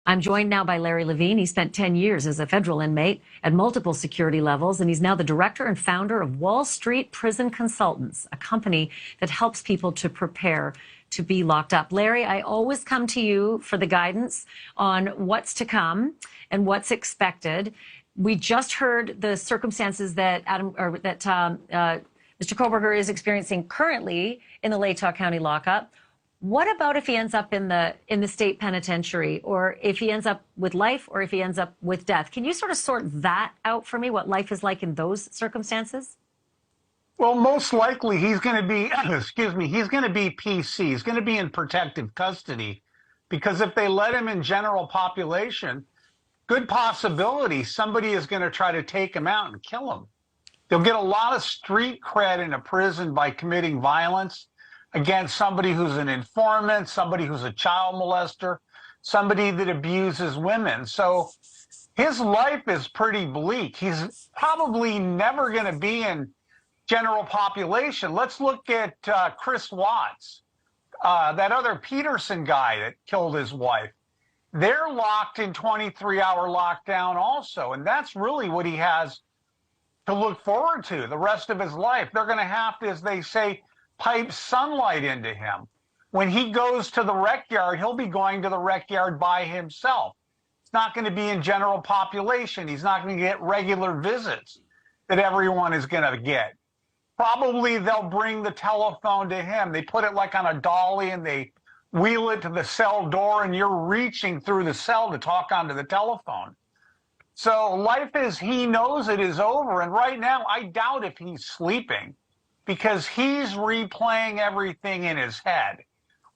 I'm joined now by Larry Levine. He spent 10 years as a federal inmate at multiple security levels, and he's now the director and founder of Wall Street Prison Consultants, a company that helps people to prepare to be locked up. Larry, I always come to you for the guidance on what's to come and what's expected. We just heard the circumstances that Mr. Kohberger is experiencing currently in the Latah County lockup. What about if he ends up in the state penitentiary, or if he ends up with life, or if he ends up with death? Can you sort of sort that out for me, what life is like in those circumstances? Well, most likely he's going to be, he's going to be PC. He's going to be in protective custody, because if they let him in general population, good possibility somebody is going to try to take him out and kill him. They'll get a lot of street cred in a prison by committing violence against somebody who's an informant, somebody who's a child molester, somebody that abuses women. So his life is pretty bleak. He's probably never going to be in general population. Let's look at Chris Watts, that other Peterson guy that killed his wife. They're locked in 23-hour lockdown also, and that's really what he has to look forward to the rest of his life. They're going to have to, as they say, pipe sunlight into him. When he goes to the rec yard, he'll be going to the rec yard by himself. It's not going to be in general population. He's not going to get regular visits that everyone is going to get. Probably they'll bring the telephone to him. They put it like on a dolly and they wheel it to the cell door, and you're reaching through the cell to talk onto the telephone. So life as he knows it is over. And right now, I doubt if he's sleeping, because he's replaying everything in his head,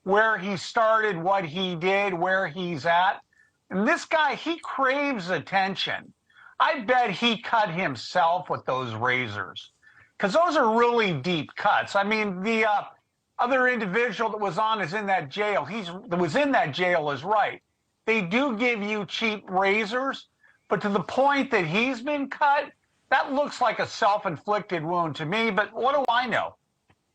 where he started, what he did, where he's at. And this guy, he craves attention. I bet he cut himself with those razors, because those are really deep cuts. I mean, the other individual that was on is in that jail. That was in that jail is right. They do give you cheap razors, but to the point that he's been cut, that looks like a self-inflicted wound to me, but what do I know?